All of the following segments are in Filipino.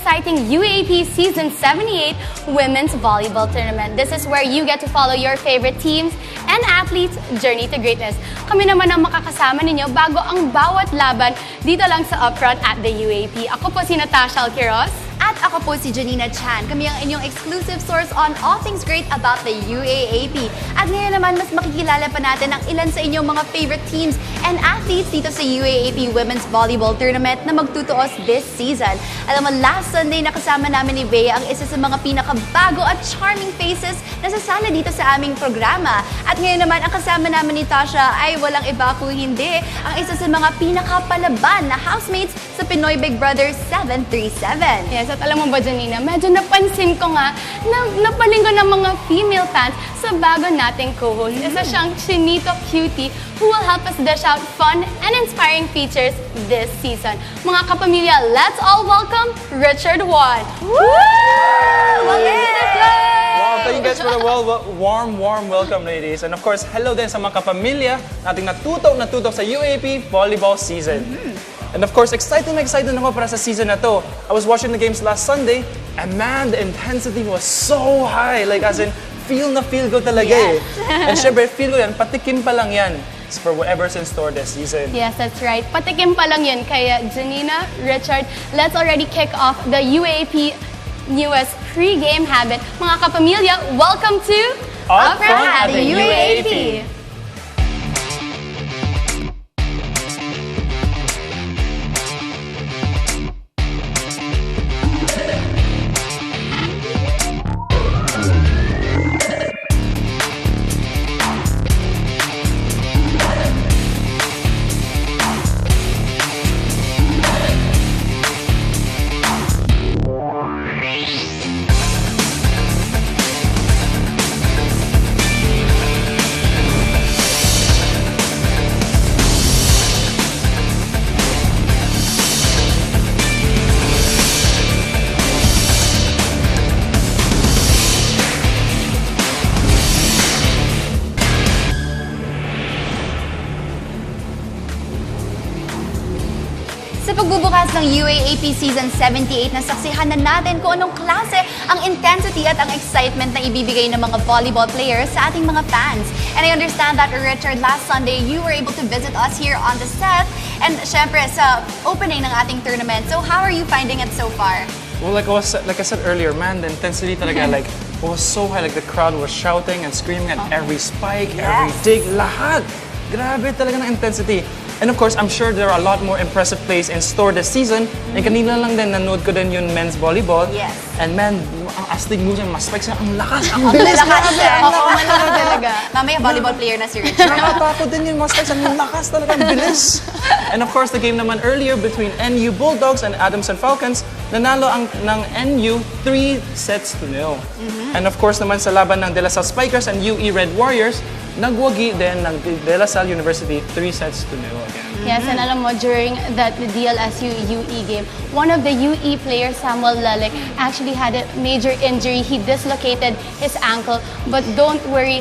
exciting UAAP Season 78 Women's Volleyball Tournament. This is where you get to follow your favorite teams and athletes' journey to greatness. Kami naman ang makakasama ninyo bago ang bawat laban dito lang sa Upfront at the UAAP. Ako po si Natasha Alquiros. At ako po si Janina Chan. Kami ang inyong exclusive source on all things great about the UAAP. At ngayon naman, mas makikilala pa natin ang ilan sa inyong mga favorite teams and athletes dito sa UAAP Women's Volleyball Tournament na magtutuos this season. Alam mo, last Sunday nakasama namin ni Bea ang isa sa mga pinakabago at charming faces na sasali dito sa aming programa. At ngayon naman, ang kasama namin ni Tasha ay walang iba kung hindi ang isa sa mga pinakapalaban na housemates sa Pinoy Big Brother 737. Yes, at alam mo ba, Janina, medyo napansin ko nga na napalinggo ng mga female fans sa bago nating co-host. Isa siyang Chinito Cutie who will help us dish out fun and inspiring features this season. Mga kapamilya, let's all welcome Richard Juan. Woo! Welcome to the club! Wow, thank you guys for the warm welcome, ladies. And of course, hello din sa mga kapamilya nating natutok sa UAAP Volleyball season. And of course, excited na ako para sa season na to. I was watching the games last Sunday, and man, the intensity was so high. Like, as in, feel ko talaga eh. And syempre, feel ko yan, patikim pa lang yan for whatever's in store this season. Yes, that's right. Patikim pa lang yun. Kaya, Janina, Richard, let's already kick off the UAAP newest pre-game habit. Mga kapamilya, welcome to Upfront at the UAAP. Sa pagbubukas ng UAAP Season 78, nasaksihan na natin kung anong klase ang intensity at ang excitement na ibibigay ng mga volleyball players sa ating mga fans. And I understand that, Richard, last Sunday, you were able to visit us here on the set and syempre sa opening ng ating tournament. So how are you finding it so far? Well, like I said earlier, man, the intensity talaga, like, was so high. Like, the crowd was shouting and screaming at every spike, every dig, lahat. Grabe talaga ng intensity. And of course, I'm sure there are a lot more impressive plays in store this season. And kanina lang din, nanood ko din yung men's volleyball. Yes. And man, ang astig moves yung mga spikes, ang lakas, Ang ang bilis. lalakas Oo, malakas talaga. Mamaya volleyball player na si Richard. Nakakatakot din yung mga spikes, ang lakas talaga, ang bilis. And of course, the game naman earlier between NU Bulldogs and Adamson Falcons, nanalo ng NU 3-0. And of course naman sa laban ng DLSU Spikers and UE Red Warriors, nagwagi din ng DLSU University 3-0 again. Yes, and alam mo, during that DLSU UE game, one of the UE players, Samuel Lalick, actually had a major injury. He dislocated his ankle. But don't worry,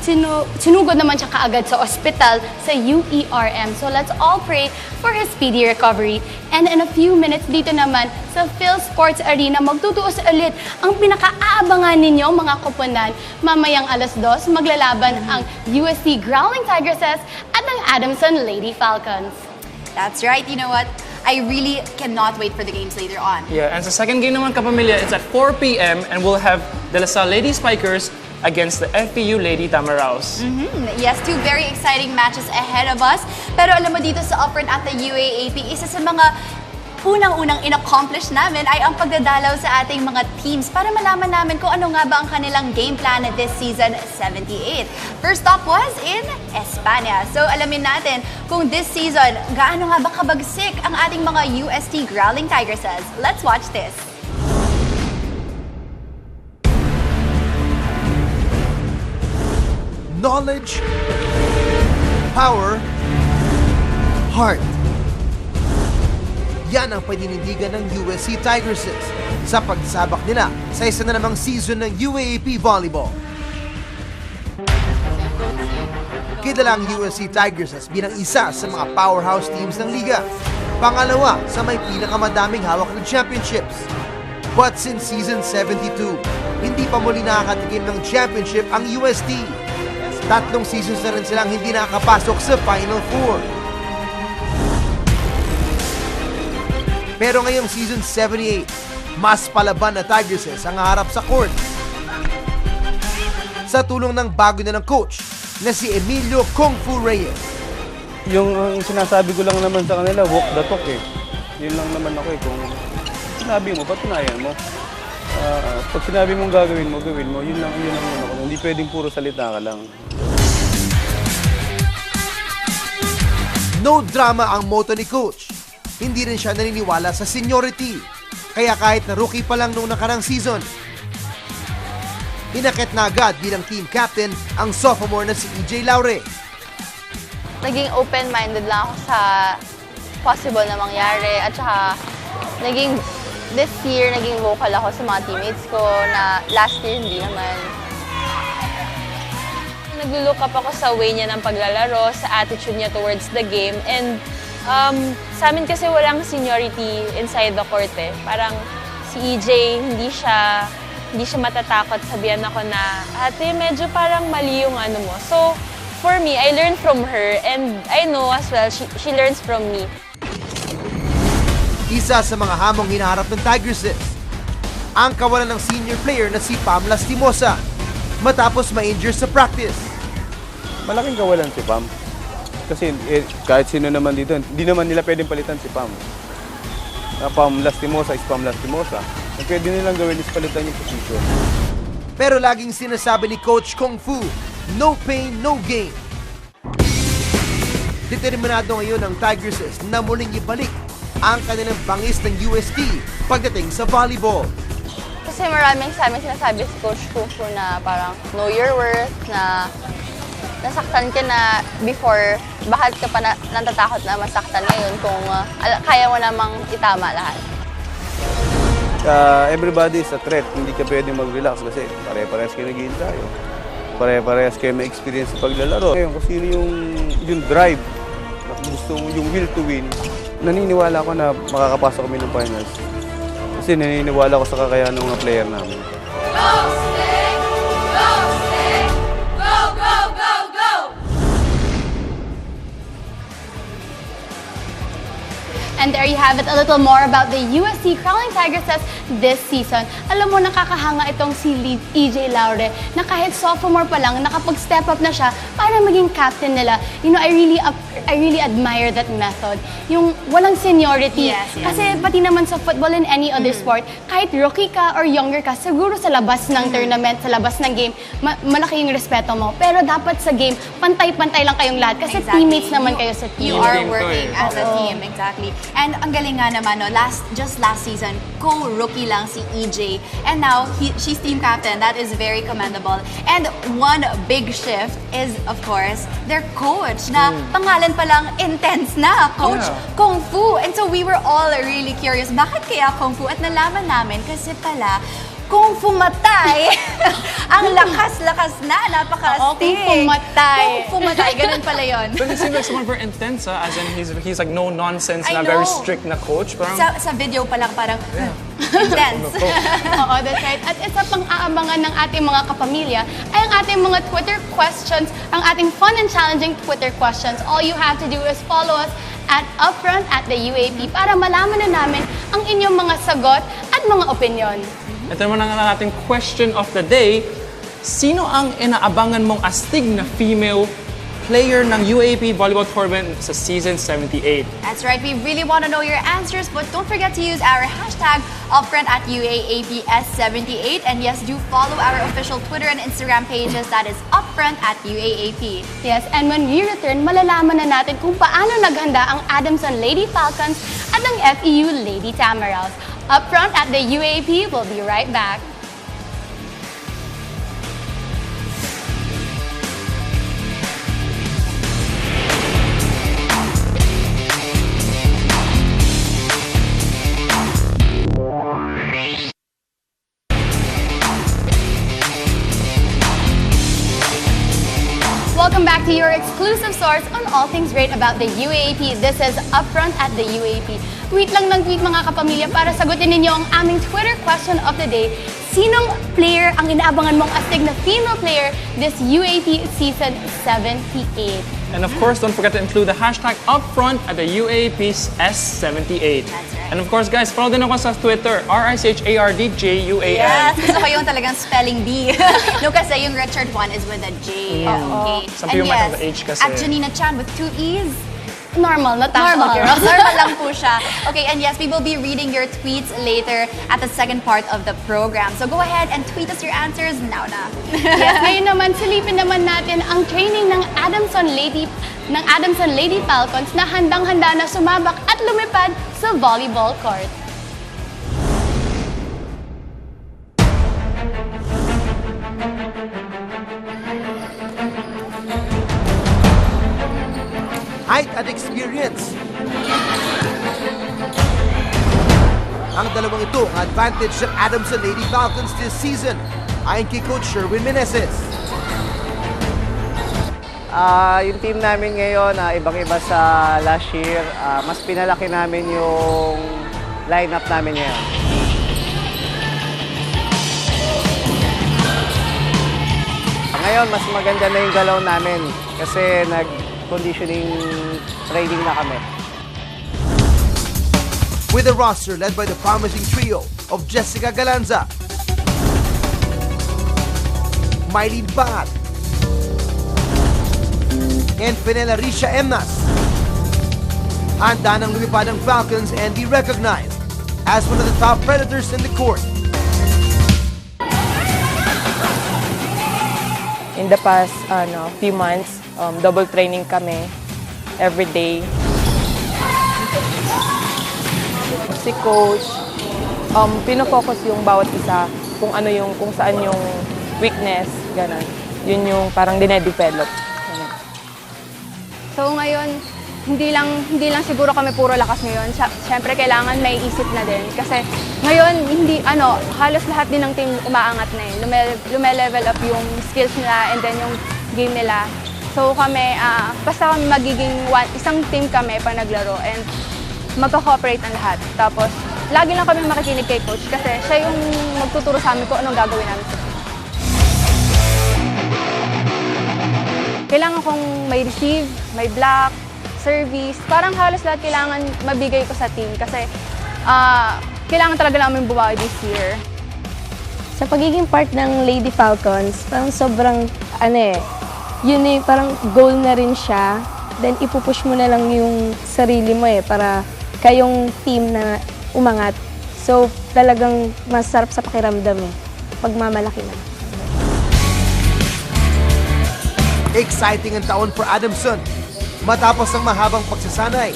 sinugod naman siya kaagad sa ospital sa UERM. So let's all pray for his speedy recovery. And in a few minutes dito naman sa Phil Sports Arena, magtutuos ulit ang pinaka-aabangan ninyo mga koponan. Mamayang 2:00, maglalaban ang UST Golden Tigresses at ang Adamson Lady Falcons. That's right. You know what? I really cannot wait for the games later on. Yeah, and sa second game naman, kapamilya, it's at 4 p.m. and we'll have DLSU Lady Spikers against the FEU Lady Tamaraws. Yes, two very exciting matches ahead of us. Pero alam mo, dito sa Upfront at the UAAP, isa sa mga unang-unang in-accomplish namin ay ang pagdadalaw sa ating mga teams para malaman namin kung ano nga ba ang kanilang game plan this season 78. First stop was in España. So alamin natin kung this season, gaano nga ba kabagsik ang ating mga UST Golden Tigresses. Let's watch this. Knowledge, power, heart. Yan ang paninindigan ng UST Tigresses sa pagsabak nila sa isa na namang season ng UAAP Volleyball. Kilala ang UST Tigresses bilang isa sa mga powerhouse teams ng liga. Pangalawa sa may pinakamadaming hawak ng championships. But since season 72, hindi pa muli nakakatikim ng championship ang UST. 3 seasons na rin silang hindi nakakapasok sa Final Four. Pero ngayong season 78, mas palaban na Tigresses ang harap sa court. Sa tulong ng bago na ng coach na si Emilio Kung Fu Reyes. Yung sinasabi ko lang naman sa kanila, walk the talk eh. Yun lang naman ako eh. Kung sinabi mo, patunayan mo. Pag sinabi mong gagawin mo, gawin mo. Yun lang naman ako. Hindi pwedeng puro salita ka lang. No drama ang motto ni coach. Hindi rin siya naniniwala sa seniority. Kaya kahit na rookie pa lang noong nakarang season, inakit na agad bilang team captain ang sophomore na si EJ Laure. Naging open-minded lang ako sa possible na mangyari at saka this year naging vocal ako sa mga teammates ko na last year hindi naman. Naglo-look up ako sa way niya ng paglalaro, sa attitude niya towards the game, and sa amin kasi walang seniority inside the court eh. Parang si EJ hindi siya matatakot, sabihan ako na ate medyo parang mali yung ano mo. So for me, I learned from her and I know as well, she learns from me. Isa sa mga hamong hinaharap ng Tigresses, ang kawalan ng senior player na si Pam Lastimosa matapos ma-injure sa practice. Malaking kawalan si Pam. Kasi kahit sino naman dito, hindi naman nila pwedeng palitan si Pam. Pam Lastimosa is Pam Lastimosa. Ang pwede nilang gawin is palitan yung position. Pero laging sinasabi ni Coach Kung Fu, no pain, no gain. Determinado ngayon ang Tigresses na muling ibalik ang kanilang bangis ng UST pagdating sa volleyball. Kasi maraming sa amin sinasabi si Coach Kung Fu na parang know your worth, na nasaktan ka na before, bakit ka pa natatakot na masaktan ngayon kung kaya mo namang itama lahat. Everybody is a threat. Hindi ka pwedeng mag-relax kasi pare-parehas kayo nag-i-enjoy. Pare-parehas kayo may experience sa paglalaro. Ngayon, kung sino yung drive, gusto yung will to win, naniniwala ako na makakapasok kami ng finals. Kasi naniniwala ako sa kakayahan ng mga player namin. And there you have it, a little more about the UST Golden Tigresses this season. Alam mo, nakakahanga itong si EJ Laure na kahit sophomore pa lang, nakapag-step up na siya para maging captain nila. You know, I really admire that method. Yung walang seniority. Yes. Kasi pati naman sa football and any other sport, kahit rookie ka or younger ka, siguro sa labas ng tournament, sa labas ng game, malaki yung respeto mo. Pero dapat sa game, pantay-pantay lang kayong lahat kasi teammates naman kayo sa team. You are working as a team, exactly. And ang galing nga naman, no, just last season, co-rookie lang si EJ. And now, she's team captain. That is very commendable. And one big shift is, of course, their coach na pangalan pa lang intense na, Coach Kung Fu. And so we were all really curious, bakit kaya Kung Fu? At nalaman namin kasi pala, Kung Fu matay. Ang lakas-lakas na, napaka-astig. Kung Fu matay. Kung Fu matay, ganun pala yun. But he seems like someone very intense, as in he's like no nonsense, I na know. very strict na coach. Parang, Sa video pa lang parang intense. Oo, that's right. At isa pang aabangan ng ating mga kapamilya ay ang ating mga Twitter questions, ang ating fun and challenging Twitter questions. All you have to do is follow us at Upfront at the UAP para malaman na namin ang inyong mga sagot at mga opinion. ito naman ang ating question of the day. Sino ang inaabangan mong astig na female player ng UAAP Volleyball Tournament sa Season 78? That's right. We really want to know your answers, but don't forget to use our hashtag Upfront at UAAPS78. And yes, do follow our official Twitter and Instagram pages. That is Upfront at UAAP. Yes, and when we return, malalaman na natin kung paano naghanda ang Adamson Lady Falcons at ang FEU Lady Tamaraws. Upfront at the UAP, we'll be right back. Welcome back to your exclusive source on all things great about the UAAP. This is Upfront at the UAAP. Tweet lang ng tweet mga kapamilya para sagutin ninyo ang aming Twitter question of the day. Sinong player ang inaabangan mong astig na female player this UAAP season 78? And of course, don't forget to include the hashtag Upfront at the UAAP's S78. That's right. And of course, guys, follow din ako sa Twitter, RICHARDJUAN. Yes, gusto ko yung talagang spelling bee. No, kasi yung Richard one is with a J. Okay. Some people might have the H kasi. At Janina Chan with 2 E's. Normal, not Normal. Okay, Normal lang po siya. Okay, and yes, we will be reading your tweets later at the second part of the program. So go ahead and tweet us your answers now na. Yes, ngayon naman, silipin naman natin ang training ng Adamson Lady Falcons na handang-handa na sumabak at lumipad sa volleyball court. Height at experience. Ang dalawang ito ang advantage ng Adamson Lady Falcons this season, ayon kay Coach Sherwin Meneses. Yung team namin ngayon, ibang-iba sa last year. Mas pinalaki namin yung lineup namin ngayon. Ngayon, mas maganda na yung galaw namin kasi nag-conditioning training na kami. With a roster led by the promising trio of Jessica Galanza, Mylene Bat, and Fenella Risha Emnas, handa ng lumipad ang Falcons and be recognized as one of the top predators in the court. In the past few months, double training kami every day. Si coach, pinofocus yung bawat isa kung saan yung weakness, ganun. Yun yung parang dinedevelop. Ganun. So ngayon, hindi lang siguro kami puro lakas ngayon. Siyempre kailangan may isip na din kasi ngayon halos lahat din ng team umaangat na eh. Lume-level up yung skills nila and then yung game nila. So kami basta kami magiging isang team kami pag naglaro and magko-cooperate ang lahat. Tapos lagi lang kami makikinig kay coach kasi siya yung magtuturo sa amin kung anong gagawin namin sa team. Kailangan kong may receive, may block, service. Parang halos lahat kailangan mabigay ko sa team kasi kailangan talaga namin bumawi this year. Sa pagiging part ng Lady Falcons, parang sobrang yun parang goal na rin siya. Then ipupush mo na lang yung sarili mo para kayong team na umangat. So talagang masarap sa pakiramdam pagmamalaki na. Exciting ang taon for Adamson matapos ang mahabang pagsasanay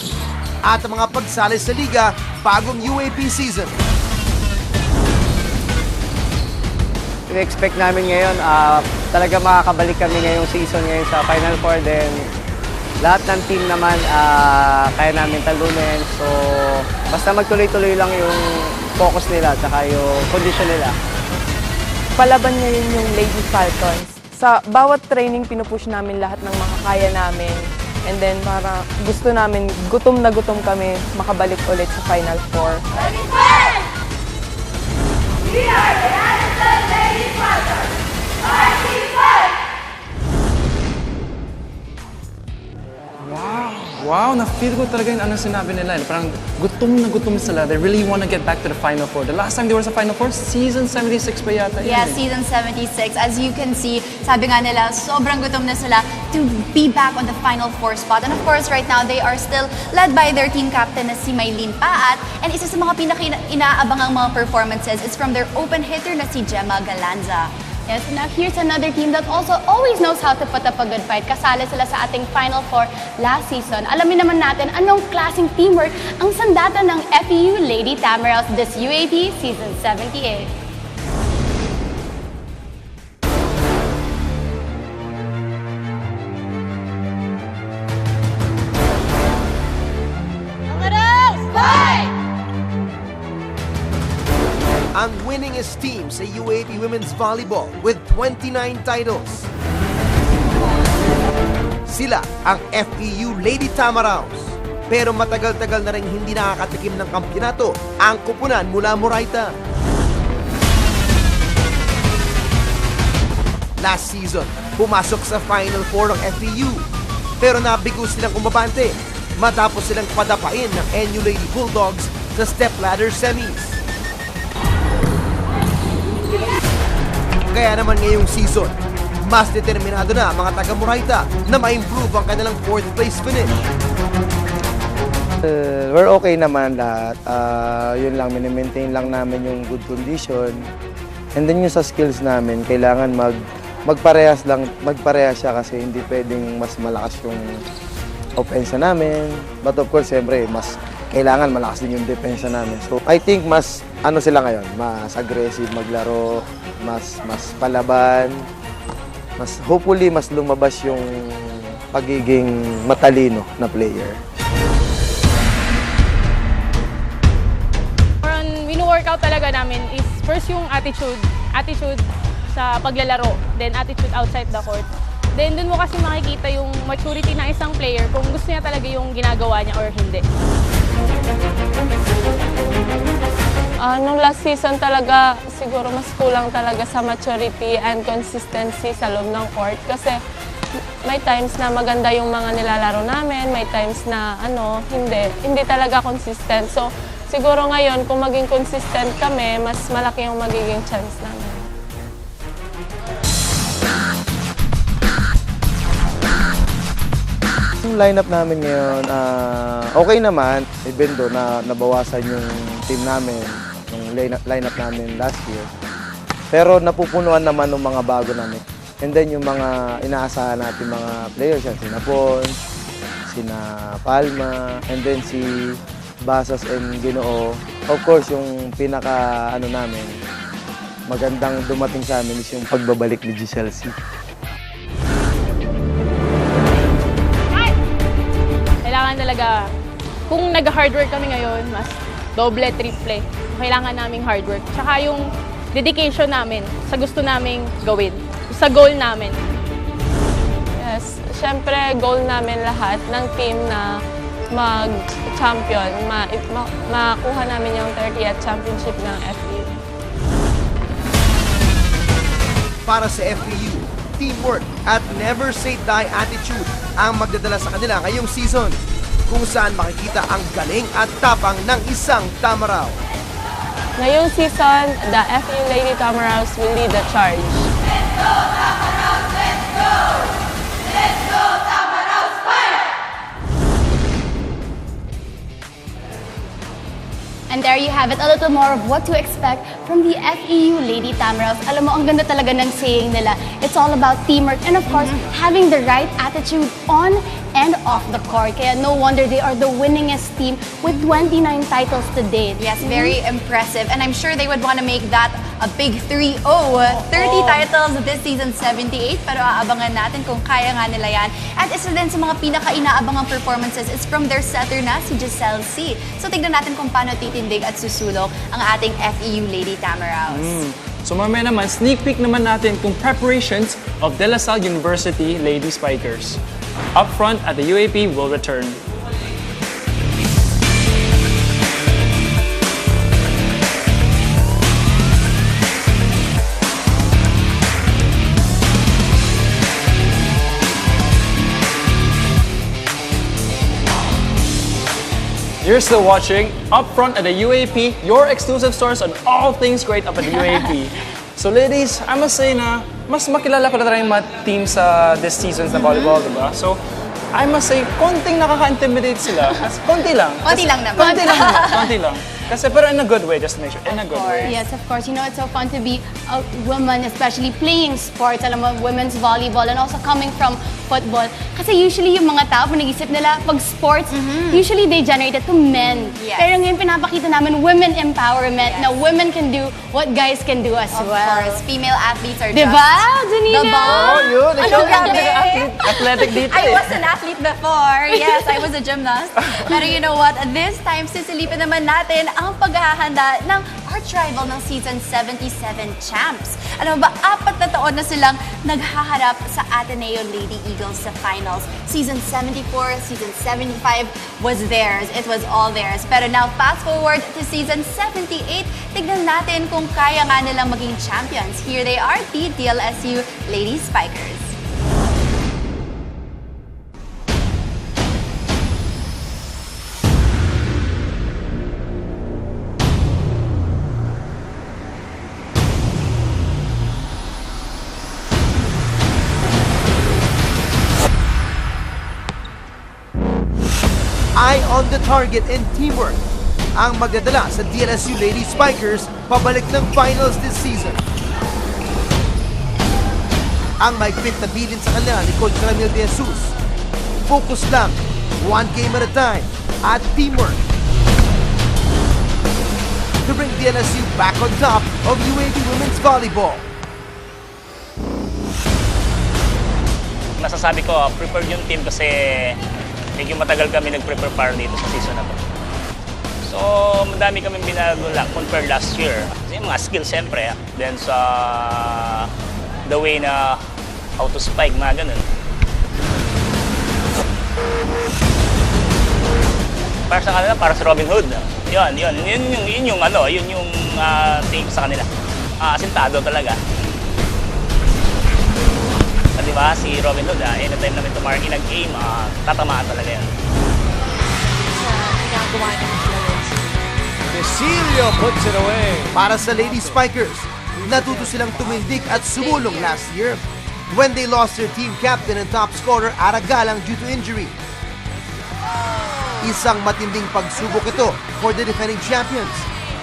at ang mga pagsali sa liga bagong UAAP season. In-expect namin ngayon, talaga makakabalik kami ngayong season ngayon sa Final Four. Then lahat ng team naman, kaya namin talunin. So basta magtuloy-tuloy lang yung focus nila at saka yung condition nila. Palaban niya rin yung Lady Falcons. Sa bawat training, pinupush namin lahat ng mga kaya namin. And then, para gusto namin, gutom na gutom kami makabalik ulit sa Final Four. We are the Adamson Lady Spikers! Wow, na-feel ko talaga yung sinabi nila. Parang gutom na gutom sila. They really want to get back to the Final Four. The last time they were sa Final Four, season 76 pa yata. Yeah, season 76. As you can see, sabi nga nila, sobrang gutom na sila to be back on the Final Four spot. And of course, right now, they are still led by their team captain na si Mylene Paat. And isa sa mga pinaka-inaabangang mga performances is from their open hitter na si Gemma Galanza. Yes, now here's another team that also always knows how to put up a good fight. Kasali sila sa ating Final Four last season. Alamin naman natin anong klaseng teamwork ang sandata ng FEU Lady Tamaraws this UAAP Season 78. Ang winningest team sa UAAP Women's Volleyball with 29 titles. Sila ang FEU Lady Tamaraws. Pero matagal-tagal na rin hindi nakakatikim ng kampiyonato ang kupunan mula Moraita. Last season, pumasok sa Final Four ng FEU. Pero nabigo silang umabante matapos silang padapain ng NU Lady Bulldogs sa stepladder semis. Kaya naman ngayong season, mas determinado na mga taga-Moraita na ma-improve ang kanilang 4th place finish. We're okay naman lahat. Yun lang, mini-maintain lang namin yung good condition. And then yung sa skills namin, kailangan magparehas siya kasi hindi pwedeng mas malakas yung offense namin. But of course, siyempre, mas kailangan malakas din yung depensa namin. So I think mas sila ngayon, mas aggressive maglaro, mas palaban, hopefully mas lumabas yung pagiging matalino na player. Wino-workout talaga namin is first yung attitude sa paglalaro, then attitude outside the court. Then dun mo kasi makikita yung maturity ng isang player kung gusto niya talaga yung ginagawa niya or hindi. Nung last season talaga, siguro mas kulang talaga sa maturity and consistency sa loob ng court. Kasi may times na maganda yung mga nilalaro namin, may times na hindi talaga consistent. So siguro ngayon, kung maging consistent kami, mas malaki yung magiging chance namin. Yung lineup namin ngayon, okay naman, even though na nabawasan yung team namin, yung lineup namin last year. Pero napupunuan naman ng mga bago namin. And then yung mga inaasahan natin mga players yan, sina Pons, sina Palma, and then si Basas and Ginoo. Of course, yung pinaka namin, magandang dumating sa amin is yung pagbabalik ni Giselle C. Kailangan talaga, kung nag-hard work kami ngayon, mas doble, triple. Kailangan naming hard work. Tsaka yung dedication namin sa gusto naming gawin, sa goal namin. Yes, syempre goal namin lahat ng team na mag-champion, makuha namin yung 30th championship ng FEU. Para sa FEU, teamwork at never say die attitude ang magdadala sa kanila ngayong season, kung saan makikita ang galing at tapang ng isang Tamaraw. Ngayong season, the FEU Lady Tamaraws will lead the charge. Let's go, Tamaraws! Let's go! Let's go, Tamaraws! Fire! And there you have it, a little more of what to expect from the FEU Lady Tamaraws. Alam mo, ang ganda talaga ng saying nila. It's all about teamwork and of course, having the right attitude on and off the court. Kaya no wonder they are the winningest team with 29 titles to date. Yes, very impressive. And I'm sure they would want to make that a big 3-0. 30 titles this season, 78. Pero aabangan natin kung kaya nga nila yan. At isa din sa mga pinaka-inaabangang performances is from their setter na, si Giselle C. So tignan natin kung paano titindig at susulok ang ating FEU Lady Tamaraws. So mamaya naman, sneak peek naman natin kung preparations of De La Salle University Lady Spikers. Upfront at the UAAP will return. You're still watching Upfront at the UAAP, your exclusive source on all things great up at the UAAP. So ladies, I must say na mas makilala ko na rin yung mga teams sa this season's na volleyball, diba? So, I must say, konting nakaka-intimidate sila. Konti lang. Konti lang naman. Konti lang naman. Konti lang. Kasi, pero in a good way, just to make sure. In a good way. Yes, of course. You know, it's so fun to be a woman, especially playing sports, alam mo, women's volleyball, and also coming from football. Kasi usually yung mga tao, kung nag-isip nila, pag sports, usually they generate it to men. Yes. Pero ngayon, pinapakita namin women empowerment, na women can do what guys can do as Of well. course, female athletes are Diba, just Janina? the bomb. Oh, yun. Ano Ikaw grabe? athletic dito I eh. was an athlete before. Yes, I was a gymnast. Pero you know what? This time, sisilipin naman natin ang paghahanda ng arch-rival ng season 77 champs. Alam mo ba, 4 na taon na silang naghaharap sa Ateneo Lady Eagles sa finals. Season 74, season 75 was theirs. It was all theirs. Pero now, fast forward to season 78, tignan natin kung kaya nga nilang maging champions. Here they are, the DLSU Lady Spikers. Eye on the target and teamwork ang magdadala sa DLSU Lady Spikers pabalik ng finals this season. Ang maigpit na bilin sa kanila ni Coach Ramil De Jesus. Focus lang, one game at a time, at teamwork to bring DLSU back on top of UAAP Women's Volleyball. Masasabi ko, prepared yung team kasi medyo matagal kami nagprepare dito sa season na to. So, madami kami binago compare last year. Kasi yung mga skills, siyempre. Then sa the way na how to spike, mga ganun. Para sa kanila, para sa Robin Hood. Yun yung team sa kanila. Asintado talaga. Diba, si Robin Hood, anytime namin tumarki nag-game, tatamaan talaga yan. Cecilio puts it away. Para sa Lady Spikers, natuto silang tumindig at sumulong last year when they lost their team captain and top scorer Aragalang due to injury. Isang matinding pagsubok ito for the defending champions.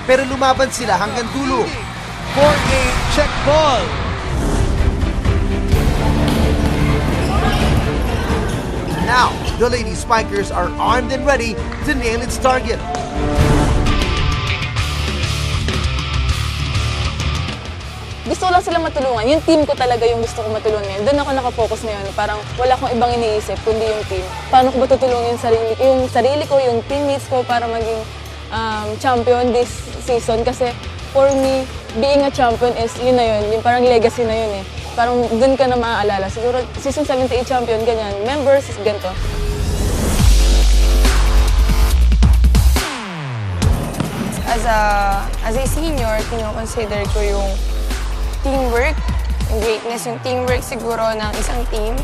Pero lumaban sila hanggang dulo. 4-game check ball. Now, the Lady Spikers are armed and ready to nail its target. Gusto ko lang silang matulungan. Yung team ko talaga yung gusto ko matulungan ngayon. Doon ako nakafocus ngayon. Parang wala akong ibang iniisip kundi yung team. Paano ko ba tutulungan yung sarili ko, yung teammates ko para maging champion this season. Kasi for me, being a champion is yun na yun. Yung parang legacy na yun eh. Parang dun ka na maaalala. Siguro, season 78 champion, ganyan. Members, ganito. As a senior, kino-consider ko yung teamwork, yung greatness, yung teamwork siguro ng isang team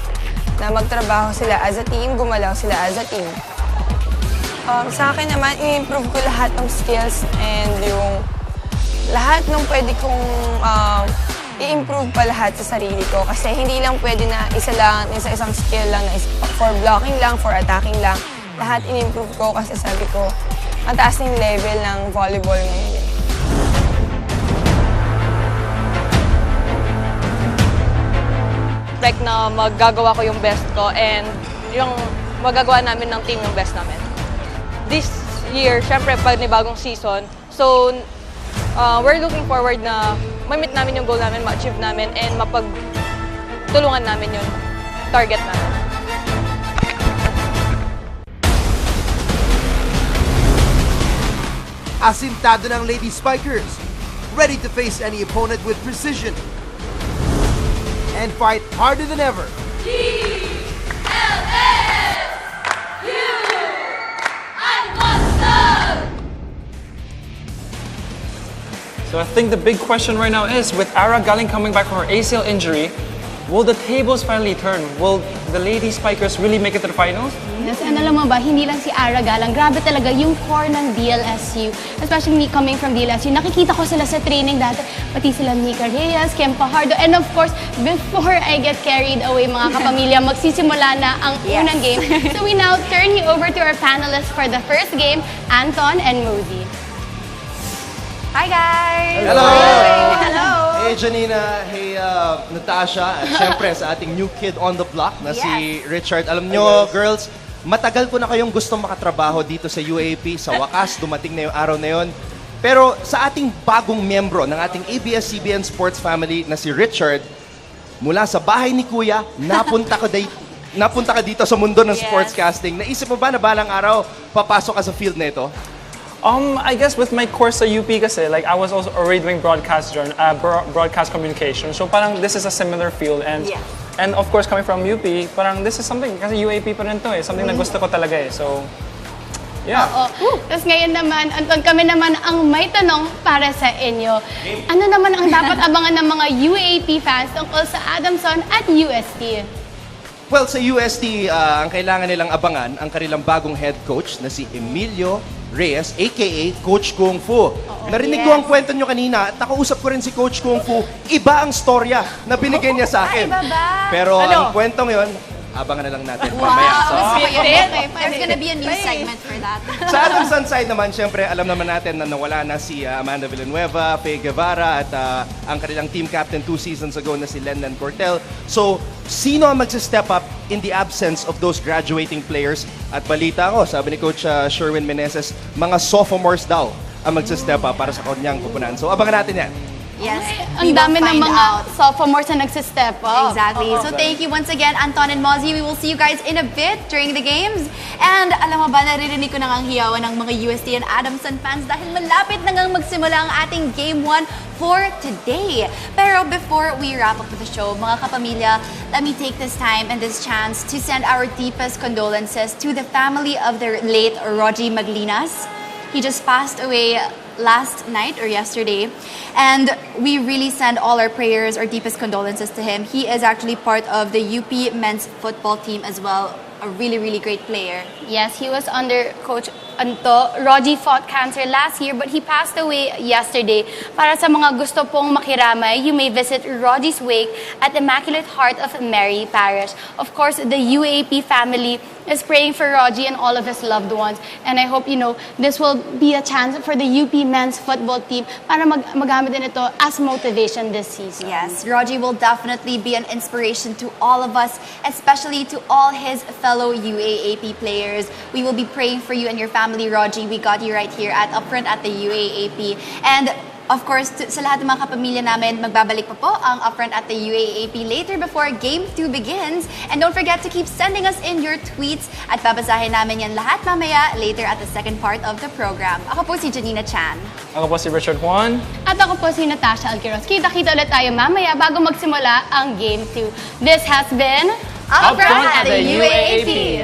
na magtrabaho sila as a team, gumalaw sila as a team. Sa akin naman, i-improve ko lahat ng skills and yung lahat ng pwede kong i-improve pa lahat sa sarili ko kasi hindi lang pwede na isang skill lang na for blocking lang, for attacking lang. Lahat in-improve ko kasi sabi ko, ang taas ng level ng volleyball ngayon eh. Expect na magagawa ko yung best ko and yung magagawa namin ng team yung best namin. This year, syempre, panibagong season, so we're looking forward na ma-meet namin yung goal namin, ma-achieve namin, and mapagtulungan namin yung target namin. Asintado ng Lady Spikers, ready to face any opponent with precision and fight harder than ever. So I think the big question right now is, with Aragalang coming back from her ACL injury, will the tables finally turn? Will the Lady Spikers really make it to the finals? Yes, and alam mo ba, hindi lang si Aragalang, grabe talaga yung core ng DLSU. Especially me coming from DLSU, nakikita ko sila sa training dati, pati sila Nika Reyes, Kem Pajardo, and of course, before I get carried away mga kapamilya, magsisimula na ang unang game. So we now turn you over to our panelists for the first game, Anton and Mosey. Hi guys! Hello! Hello! Hey Janina, hey Natasha, at syempre sa ating new kid on the block na si Richard. Alam nyo, girls, matagal ko na kayong gustong makatrabaho dito sa UAAP. Sa wakas, dumating na yung araw na yon. Pero sa ating bagong miyembro ng ating ABS-CBN sports family na si Richard, mula sa bahay ni Kuya, napunta ka dito sa mundo ng sportscasting. Naisip mo ba na balang araw, papasok ka sa field na ito? I guess with my course sa UP kasi, like I was also already doing broadcast communication. So parang this is a similar field and of course coming from UP, parang this is something kasi UAP pa rin to something na gusto ko talaga So yeah. Tapos ngayon naman, Anton, kami naman ang may tanong para sa inyo. Ano naman ang dapat abangan ng mga UAP fans tungkol sa Adamson at UST? Well, sa UST, ang kailangan nilang abangan ang kanilang bagong head coach na si Emilio Reyes, aka Coach Kung Fu. Narinig ko ang kwento nyo kanina at nakausap ko rin si Coach Kung Fu. Iba ang storya na binigay niya sa akin. Pero ang kwentong yon, abangan na lang natin mamaya. There's gonna be a new segment for that. Sa Adamson side naman, syempre, alam naman natin na nawala na si Amanda Villanueva, Faye Guevara, at ang kanilang team captain 2 seasons ago na si Lenlen Cortel. So, sino ang mag-step up in the absence of those graduating players? At balita ko, sabi ni Coach Sherwin Meneses, mga sophomores daw ang mag-step up para sa kanyang kupunan. So, abangan natin yan. Yes, Ang dami ng mga sophomores na nagsi-step up. Exactly. So thank you once again, Anton and Mozzie. We will see you guys in a bit during the games. And alam mo ba, naririnig ko na ang hiyawan ng mga UST and Adamson fans dahil malapit na ngang magsimula ang ating Game 1 for today. Pero before we wrap up with the show, mga kapamilya, let me take this time and this chance to send our deepest condolences to the family of the late Rogie Maglinas. He just passed away last night or yesterday, and we really send all our prayers, our deepest condolences to him. He is actually part of the UP men's football team as well, a really, really great player. Yes, he was under Coach Anto. Rogie fought cancer last year, but he passed away yesterday. Para sa mga gusto pong makiramay, you may visit Rogie's wake at Immaculate Heart of Mary Parish. Of course, the UAP family is praying for Rogie and all of his loved ones. And I hope, this will be a chance for the UP men's football team para magamit din ito as motivation this season. Yes, Rogie will definitely be an inspiration to all of us, especially to all his fellow UAAP players. We will be praying for you and your family, Rogie. We got you right here at Upfront at the UAAP. And of course, sa lahat ng mga kapamilya namin, magbabalik pa po ang Upfront at the UAAP later before Game 2 begins. And don't forget to keep sending us in your tweets at babasahin namin yan lahat mamaya later at the second part of the program. Ako po si Janina Chan. Ako po si Richard Juan. At ako po si Natasha Alquiros. Kita-kita ulit tayo mamaya bago magsimula ang Game 2. This has been Upfront at the UAAP.